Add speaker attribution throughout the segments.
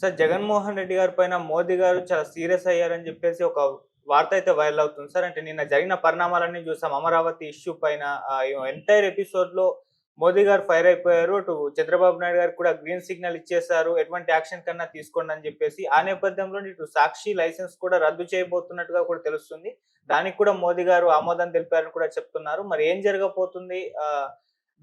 Speaker 1: Sir Jaganmohan Reddy గారి పైన మోదీ గారు చాలా సీరియస్ అయ్యారని చెప్పేసి ఒక వార్త అయితే వైరల్ అవుతుంది సార్. అంటే నిన్న జరిగిన పరిణామాలన్నీ చూసాం. అమరావతి ఇష్యూ పైన ఎంటైర్ ఎపిసోడ్‌లో మోదీ గారు ఫైర్ అయిపోయారు. అటు చంద్రబాబు నాయుడు గారికి కూడా గ్రీన్ సిగ్నల్ ఇచ్చేసారు. ఎటువంటి యాక్షన్ కన్నా తీసుకోండి అని చెప్పేసి. ఆ నేపథ్యంలో ఇటు సాక్షి లైసెన్స్ కూడా రద్దు చేయబోతున్నట్టుగా కూడా తెలుస్తుంది. దానికి కూడా మోదీ గారు ఆమోదం తెలిపారని కూడా చెప్తున్నారు. మరి ఏం జరగబోతుంది?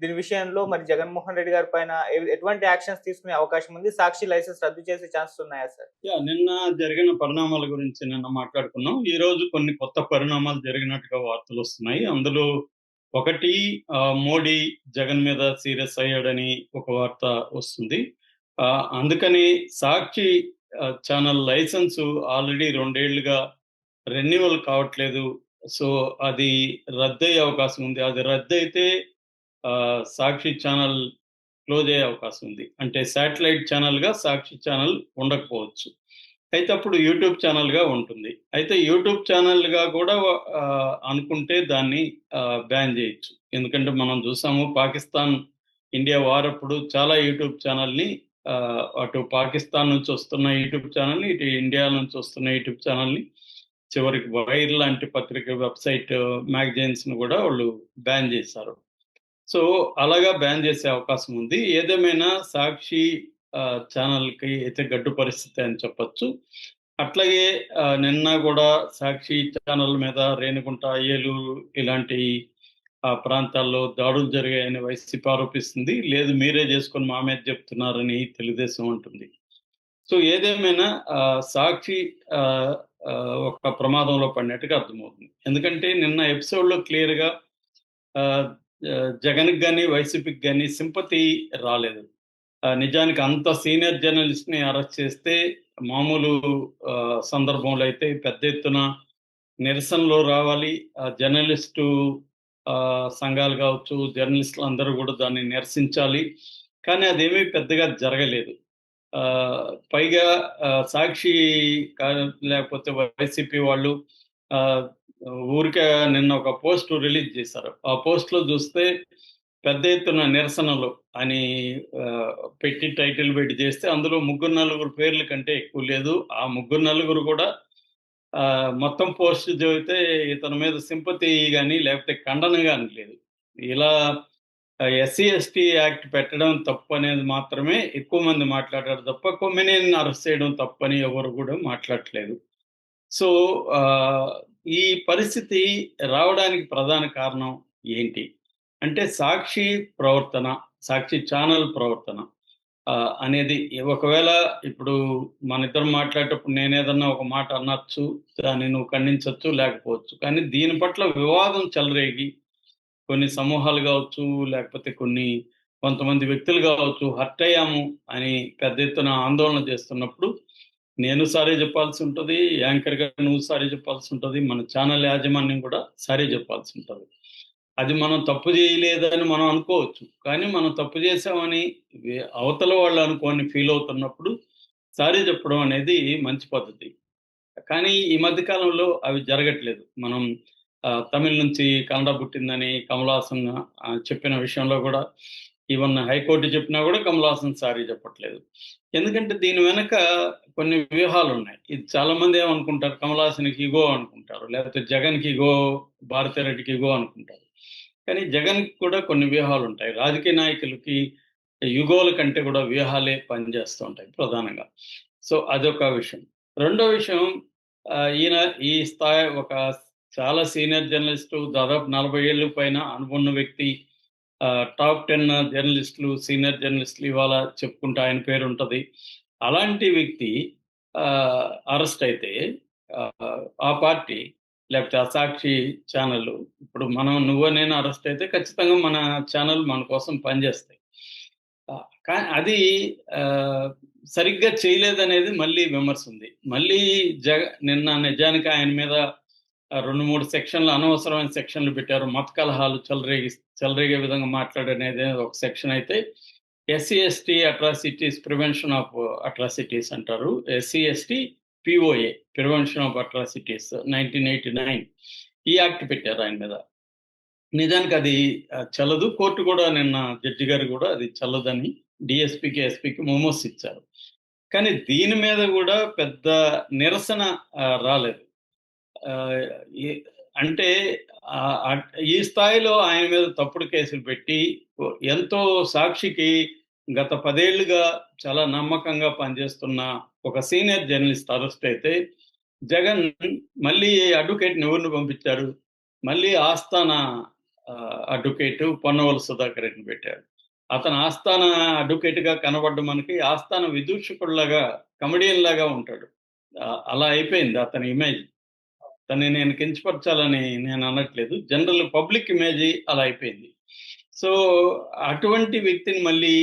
Speaker 1: దీని విషయంలో మరి జగన్మోహన్ రెడ్డి గారి పైన ఎటువంటి యాక్షన్స్ తీసుకునే అవకాశం ఉంది? సాక్షి లైసెన్స్ రద్దు చేసే ఛాన్సెస్ ఉన్నాయా సార్?
Speaker 2: నిన్న జరిగిన పరిణామాల గురించి నిన్న మాట్లాడుకున్నాం. ఈరోజు కొన్ని కొత్త పరిణామాలు జరిగినట్టుగా వార్తలొస్తున్నాయి. అందులో ఒకటి మోడీ జగన్ మీద సీరియస్ అయ్యాడని ఒక వార్త వస్తుంది. అందుకని సాక్షి ఛానల్ లైసెన్సు ఆల్రెడీ 2 ఏళ్లుగా రెన్యువల్ కావట్లేదు. సో, అది రద్దయ్యే అవకాశం ఉంది. అది రద్దయితే సాక్షి ఛానల్ క్లోజ్ అయ్యే అవకాశం ఉంది. అంటే శాటిలైట్ ఛానల్‌గా సాక్షి ఛానల్ ఉండకపోవచ్చు. అయితే అప్పుడు యూట్యూబ్ ఛానల్‌గా ఉంటుంది. అయితే యూట్యూబ్ ఛానల్‌గా కూడా అనుకుంటే దాన్ని బ్యాన్ చేయొచ్చు. ఎందుకంటే మనం చూసాము పాకిస్తాన్, ఇండియా వార్ అప్పుడు చాలా యూట్యూబ్ ఛానల్‌ని అటు పాకిస్తాన్ నుంచి వస్తున్న యూట్యూబ్ ఛానల్‌ని, ఇటు ఇండియా నుంచి వస్తున్న యూట్యూబ్ ఛానల్‌ని చివరికి వైర్ లాంటి పత్రిక, వెబ్‌సైట్, మ్యాగజైన్స్‌ని కూడా వాళ్ళు బ్యాన్ చేశారు. సో, అలాగా బ్యాన్ చేసే అవకాశం ఉంది. ఏదేమైనా సాక్షి ఛానల్‌కి అయితే గడ్డు పరిస్థితే అని చెప్పొచ్చు. అట్లాగే నిన్న గూడా సాక్షి ఛానల్ మీద రేణిగుంట, ఏలూరు ఇలాంటి ప్రాంతాల్లో దాడులు జరిగాయని వైసీపీ ఆరోపిస్తుంది. లేదు మీరే చేసుకొని మా మీద చెప్తున్నారని తెలుగుదేశం అంటుంది. సో, ఏదేమైనా సాక్షి ఆహ్, ఒక ప్రమాదంలో పడినట్టుగా అర్థమవుతుంది. ఎందుకంటే నిన్న ఎపిసోడ్‌లో క్లియర్‌గా ఆహ్, జగన్‌కి గాని, వైసీపీకి గాని సింపతి రాలేదు. నిజానికి అంత సీనియర్ జర్నలిస్ట్‌ని అరెస్ట్ చేస్తే మామూలు సందర్భంలో అయితే పెద్ద ఎత్తున నిరసనలు రావాలి. జర్నలిస్టు సంఘాలు కావచ్చు, జర్నలిస్టులందరూ కూడా దాన్ని నిరసించాలి. కానీ అదేమీ పెద్దగా జరగలేదు. పైగా సాక్షి లేకపోతే వైసీపీ వాళ్ళు ఆహ్, ఊరికే నిన్న ఒక పోస్ట్ రిలీజ్ చేశారు. ఆ పోస్ట్‌లో చూస్తే పెద్ద ఎత్తున నిరసనలు అని పెట్టి టైటిల్ పెట్టి చేస్తే అందులో ముగ్గురు, నలుగురు పేర్ల కంటే ఎక్కువ లేదు. ఆ ముగ్గురు, నలుగురు కూడా మొత్తం పోస్ట్ చదివితే ఇతని మీద సింపతి గాని, లేకపోతే ఖండన గాని లేదు. ఇలా ఎస్సీ, ఎస్టీ యాక్ట్ పెట్టడం తప్పనేది మాత్రమే ఎక్కువ మంది మాట్లాడారు తప్ప, కొమ్మినేనిని అరెస్ట్ చేయడం తప్పని ఎవరు కూడా మాట్లాడట్లేదు. సో, ఆహ్, ఈ పరిస్థితి రావడానికి ప్రధాన కారణం ఏంటి? అంటే సాక్షి ప్రవర్తన, సాక్షి ఛానల్ ప్రవర్తన అనేది ఒకవేళ ఇప్పుడు మనిద్దరం మాట్లాడేటప్పుడు నేనేదన్నా ఒక మాట అనొచ్చు, దాన్ని నువ్వు ఖండించొచ్చు, లేకపోవచ్చు. కానీ దీని పట్ల వివాదం చెలరేగి కొన్ని సమూహాలు గావచ్చు, లేకపోతే కొంతమంది వ్యక్తులు గావచ్చు, హర్ట్ అయ్యాము అని పెద్ద ఎత్తున ఆందోళన చేస్తున్నప్పుడు, నేను సారీ చెప్పాల్సుంటది. యాంకర్‌గా నువ్వు సారీ చెప్పాల్సుంటది. మన ఛానల్ యాజమాన్యం కూడా సారీ చెప్పాల్సుంటది. అది మనం తప్పు చేయలేదని మనం అనుకోవచ్చు. కానీ మనం తప్పు చేశామని అవతల వాళ్ళు అనుకోని ఫీల్ అవుతున్నప్పుడు సారీ చెప్పడం అనేది మంచి పద్ధతి. కానీ ఈ మధ్య కాలంలో అవి జరగట్లేదు. మనం తమిళ్ నుంచి కన్నడ పుట్టిందని కమల్ హాసన్ చెప్పిన విషయంలో గూడా ఈవెన్ హైకోర్ట్ చెప్పినా గూడా కమల్ హాసన్ సారీ చెప్పట్లేదు. ఎందుకంటే దీని వెనక కొన్ని వ్యూహాలున్నాయి. ఇది చాలామంది ఏమనుకుంటారు, కమల్ హాసన్‌కి ఇగో అనుకుంటారు. లేకపోతే జగన్‌కి ఇగో, భారతిరెడ్డికి ఇగో అనుకుంటారు. కానీ జగన్‌కి కూడా కొన్ని వ్యూహాలుంటాయి. రాజకీయ నాయకులకి యుగోల కంటే కూడా వ్యూహాలే పనిచేస్తూ ఉంటాయి ప్రధానంగా. సో, అదొక విషయం. రెండో విషయం ఈయన ఈ స్థాయి ఒక చాలా సీనియర్ జర్నలిస్టు, దాదాపు 40 ఏళ్లు పైన అనుభవం ఉన్న వ్యక్తి. టాప్ 10 జర్నలిస్టులు, సీనియర్ జర్నలిస్టులు ఇవాళ చెప్పుకుంటే ఆయన పేరుంటది. అలాంటి వ్యక్తి అరెస్ట్ అయితే ఆ పార్టీ లేకపోతే ఆ సాక్షి ఛానెల్ ఇప్పుడు నువ్వు నేను అరెస్ట్ అయితే ఖచ్చితంగా మన ఛానెల్ మన కోసం పనిచేస్తాయి. కానీ అది ఆహ్, సరిగ్గా చేయలేదనేది మళ్ళీ విమర్శ ఉంది. మళ్ళీ నిన్న నిజానికి ఆయన మీద 2, 3 సెక్షన్‌లు అనవసరమైన సెక్షన్‌లు పెట్టారు. మత కలహాలు చెలరేగే విధంగా మాట్లాడనేది ఒక సెక్షన్ అయితే, SC, ST atrocities prevention of atrocities అంటారు. SC, ST POA prevention of atrocities 1989 ఈ యాక్ట్ పెట్టారు ఆయన మీద. నిజానికి అది చెల్లదు. కోర్టు కూడా నిన్న జడ్జి గారు కూడా అది చెల్లదని డీఎస్పీకి, ఎస్పీకి మెమోస్ ఇచ్చారు. కానీ దీని మీద కూడా పెద్ద నిరసన రాలేదు. ఆహ్, ఈ అంటే ఈ స్థాయిలో ఆయన మీద తప్పుడు కేసులు పెట్టి ఎంతో సాక్షికి గత 10 ఏళ్లుగా చాలా నమ్మకంగా పనిచేస్తున్న ఒక సీనియర్ జర్నలిస్ట్ అరెస్ట్ అయితే, జగన్ మళ్ళీ అడ్వొకేట్‌ని ఎవరిని పంపించారు? మళ్ళీ ఆస్థానా అడ్వొకేట్ పొన్నవోలు సుధాకర్ రెడ్డిని పెట్టారు. అతను ఆస్థాన అడ్వొకేట్‌గా కనబడ్డ మనకి ఆస్థాన విదూషకుడిలాగా, కమెడియన్‌లాగా ఉంటాడు. అలా అయిపోయింది అతని ఇమేజ్. తనని నేను కించపరచాలని నేను అనట్లేదు. జనరల్ పబ్లిక్ ఇమేజి అలా అయిపోయింది. సో, అటువంటి వ్యక్తిని మళ్ళీ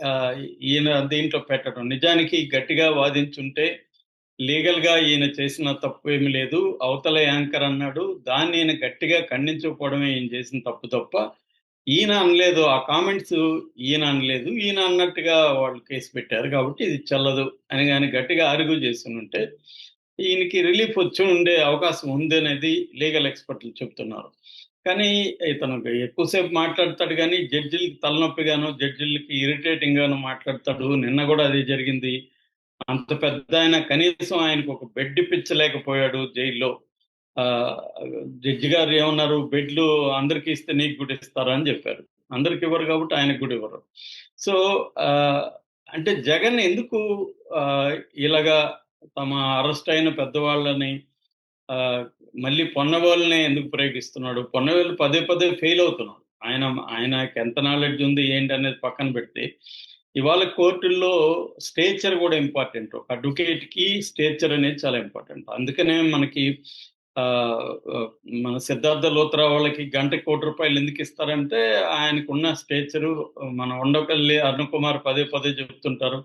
Speaker 2: ఆహ్, ఈయన దీంట్లో పెట్టడం. నిజానికి గట్టిగా వాదించుంటే లీగల్‌గా ఈయన చేసిన తప్పేమి లేదు. అవతల యాంకర్ అన్నాడు. దాన్ని ఈయన గట్టిగా ఖండించకపోవడమే ఈయన చేసిన తప్పు తప్ప, ఈయన అనలేదు. ఆ కామెంట్స్ ఈయన అనలేదు. ఈయన అన్నట్టుగా వాళ్ళు కేసు పెట్టారు కాబట్టి ఇది చెల్లదు అని గాని గట్టిగా ఆర్గ్యూ చేసునుంటే, ఈయనకి రిలీఫ్ వచ్చి ఉండే అవకాశం ఉందనేది లీగల్ ఎక్స్‌పర్ట్‌లు చెప్తున్నారు. కానీ ఇతను ఎక్కువ సేపు మాట్లాడతాడు గానీ, జడ్జిలకి తలనొప్పిగాను, జడ్జిలకి ఇరిటేటింగ్‌గాను మాట్లాడతాడు. నిన్న గూడా అదే జరిగింది. అంత పెద్దాయన కనీసం ఆయనకొక బెడ్ ఇప్పించలేకపోయాడు జైల్లో. ఆహ్, జడ్జి గారు ఏమన్నారు, "బెడ్లు అందరికి ఇస్తే నీకు కూడా ఇస్తారా?" అని జెప్పారు. అందరికివ్వరు కాబట్టి ఆయనకు గూడా ఇవ్వరు. సో, ఆహ్, అంటే జగన్ ఎందుకు ఆహ్, ఇలాగా తమ అరెస్ట్ అయిన పెద్దవాళ్ళని ఆహ్, మళ్ళీ పొన్నవాళ్ళనే ఎందుకు ప్రయోగిస్తున్నాడు? పొన్నవాళ్ళు పదే పదే ఫెయిల్ అవుతున్నారు. ఆయనకెంత నాలెడ్జ్ ఉంది ఏంటనేది పక్కన పెడితే, ఇవాళ కోర్టుల్లో స్టేచర్ గూడా ఇంపార్టెంట్. ఒక అడ్వొకేట్‌కి స్టేచర్ అనేది చాలా ఇంపార్టెంట్. అందుకనే మనకి ఆహ్, ఆహ్, మన సిద్ధార్థ లూథరా వాళ్ళకి గంటకి రూ. 1,00,00,000 ఎందుకిస్తారంటే, ఆయనకున్న స్టేచరు మన ఉండపల్లి అరుణ్ కుమార్ పదే పదే చెప్తుంటారు.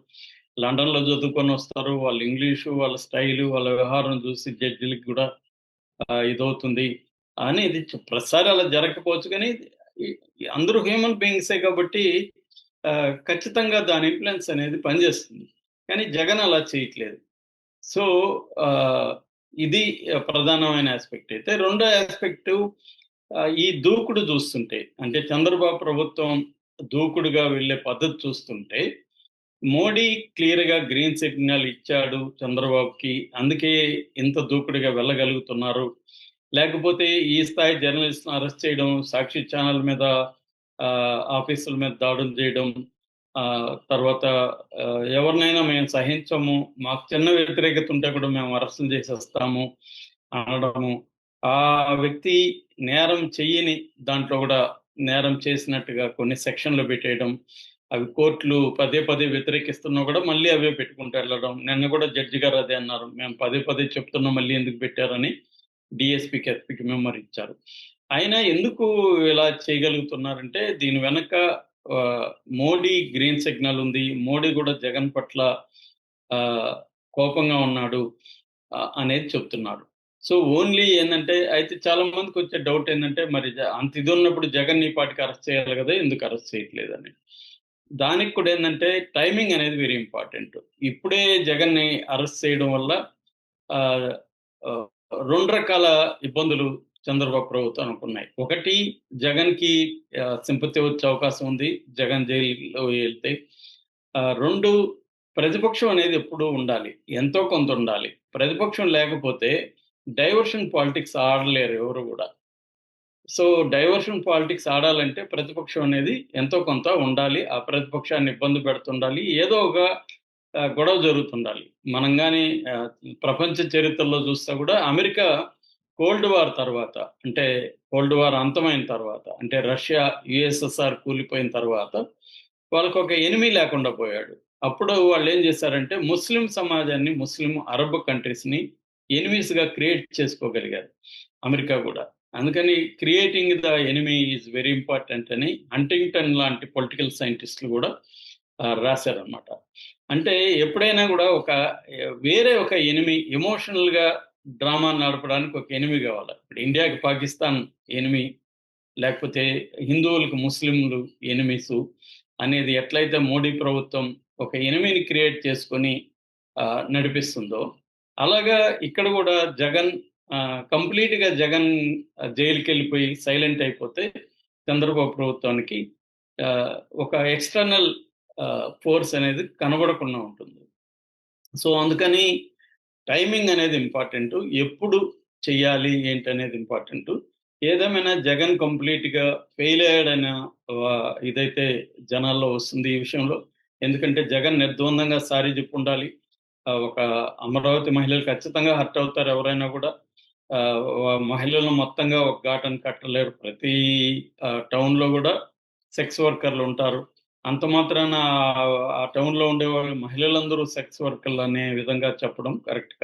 Speaker 2: లండన్‌లో చదువుకొనొస్తారు. వాళ్ళ ఇంగ్లీషు, వాళ్ళ స్టైలు, వాళ్ళ వ్యవహారం చూసి జడ్జిలకి గూడా ఇదవుతుంది అనేది ప్రతిసారి అలా జరగకపోవచ్చు కానీ, ఈ అందరూ హ్యూమన్ బీయింగ్సే కాబట్టి ఖచ్చితంగా దాని ఇన్‌ఫ్లూయెన్స్ అనేది పనిచేస్తుంది. కానీ జగన్ అలా చేయట్లేదు. సో, ఆహ్, ఇది ప్రధానమైన యాస్పెక్ట్ అయితే. రెండో యాస్పెక్టు ఈ దూకుడు చూస్తుంటే, అంటే చంద్రబాబు ప్రభుత్వం దూకుడుగా వెళ్ళే పద్ధతి చూస్తుంటే, మోడీ క్లియర్‌గా గ్రీన్ సిగ్నల్ ఇచ్చాడు చంద్రబాబుకి. అందుకే ఇంత దూకుడుగా వెళ్ళగలుగుతున్నారు. లేకపోతే ఈ స్థాయి జర్నలిస్ట్‌ని అరెస్ట్ చేయడం, సాక్షి ఛానెల్ మీద ఆఫీసుల మీద దాడులు చేయడం, తర్వాత ఎవరినైనా మేము సహించము. మాకు చిన్న వ్యతిరేకత ఉంటే కూడా మేము అరెస్టులు చేసేస్తాము అనడము. ఆ వ్యక్తి నేరం చెయ్యని దాంట్లో గూడా నేరం చేసినట్టుగా కొన్ని సెక్షన్‌లు పెట్టేయడం. అవి కోర్టులు పదే పదే వ్యతిరేకిస్తున్నా గూడా మళ్ళీ అవే పెట్టుకుంటూ ఎళ్ళడం. నిన్న గూడా జడ్జి గారు అదే అన్నారు. మేము పదే పదే చెప్తున్నాం మళ్ళీ ఎందుకు పెట్టారని డీఎస్పీకి, ఎస్పీకి మెమోరీ ఇచ్చారు. అయినా ఎందుకు ఇలా చేయగలుగుతున్నారంటే దీని వెనక ఆహ్, మోడీ గ్రీన్ సిగ్నల్ ఉంది. మోడీ గూడా జగన్ పట్ల ఆహ్, కోపంగా ఉన్నాడు అనేది చెప్తున్నారు. సో, ఓన్లీ ఏందంటే అయితే చాలా మందికొచ్చే డౌట్ ఏందంటే మరి అంత ఇదున్నప్పుడు జగన్‌ని ఈ పాటికి అరెస్ట్ చేయాలి గదా! ఎందుకు అరెస్ట్ చేయట్లేదని. దానికి కూడా ఏందంటే టైమింగ్ అనేది వెరీ ఇంపార్టెంట్. ఇప్పుడే జగన్‌ని అరెస్ట్ చేయడం వల్ల ఆహ్, ఆహ్, 2 రకాల ఇబ్బందులు చంద్రబాబు ప్రభుత్వానికి ఉన్నాయి. ఒకటి జగన్‌కి సింపతి వచ్చే అవకాశం ఉంది. జగన్ జైలులో ఎళ్తే. 2 ప్రతిపక్షం అనేది ఎప్పుడూ ఉండాలి. ఎంతో కొంత ఉండాలి. ప్రతిపక్షం లేకపోతే డైవర్షన్ పాలిటిక్స్ ఆడలేరు ఎవరు గూడా. సో, డైవర్షన్ పాలిటిక్స్ ఆడాలంటే ప్రతిపక్షం అనేది ఎంతో కొంత ఉండాలి. ఆ ప్రతిపక్షాన్ని ఇబ్బంది పెడుతుండాలి. ఏదో ఒక గొడవ జరుగుతుండాలి. మనం గాని ఆహ్, ప్రపంచ చరిత్రలో చూస్తే గూడా అమెరికా కోల్డ్ వార్ తర్వాత అంటే కోల్డ్ వార్ అంతమైన తర్వాత అంటే రష్యా, యూఎస్ఎస్ఆర్ కూలిపోయిన తర్వాత వాళ్ళకొక ఎనిమీ లేకుండా పోయాడు. అప్పుడు వాళ్ళేం జేశారంటే ముస్లిం సమాజాన్ని, ముస్లిం అరబ్ కంట్రీస్‌ని ఎనిమీస్‌గా క్రియేట్ చేసుకోగలిగారు అమెరికా గూడా. అందుకని creating the enemy is very important అని హంటింగ్టన్ లాంటి పొలిటికల్ సైంటిస్ట్‌లు గూడా రాశారనమాట. అంటే ఎప్పుడైనా గూడా వేరే ఒక ఎనిమీ ఎమోషనల్‌గా డ్రామా నడపడానికి ఒక ఎనిమీ గావాలి. ఇప్పుడు ఇండియాకి పాకిస్తాన్ ఎనిమీ, లేకపోతే హిందువులకు ముస్లింలు ఎనిమీసు అనేది ఎట్లయితే మోడీ ప్రభుత్వం ఒక ఎనిమీని క్రియేట్ చేసుకొని నడిపిస్తుందో, అలాగా ఇక్కడ గూడా జగన్ కంప్లీట్‌గా జగన్ జైలుకెళ్ళిపోయి సైలెంట్ అయిపోతే చంద్రబాబు ప్రభుత్వానికి ఆహ్, ఒక ఎక్స్‌టర్నల్ ఫోర్స్ అనేది కనబడకుండా ఉంటుంది. సో అందుకని టైమింగ్ అనేది ఇంపార్టెంట్. ఎప్పుడు చెయ్యాలి ఏంటనేది ఇంపార్టెంట్. ఏదేమైనా జగన్ కంప్లీట్‌గా ఫెయిల్ అయ్యాడన్న ఇదైతే జనాల్లో వస్తుంది ఈ విషయంలో. ఎందుకంటే జగన్ నిర్ద్వందంగా సారీ చెప్పుండాలి. ఒక అమరావతి మహిళలు ఖచ్చితంగా హర్ట్ అవుతారు ఎవరైనా కూడా. మహిళలను మొత్తంగా ఒక ఘాటన కట్టలేరు. ప్రతి టౌన్‌లో గూడా సెక్స్ వర్కర్‌లుంటారు. అంత మాత్రాన ఆ టౌన్‌లో ఉండేవాళ్ళు మహిళలందరూ సెక్స్ వర్కర్‌లనే విధంగా చెప్పడం కరెక్ట్ కాదు.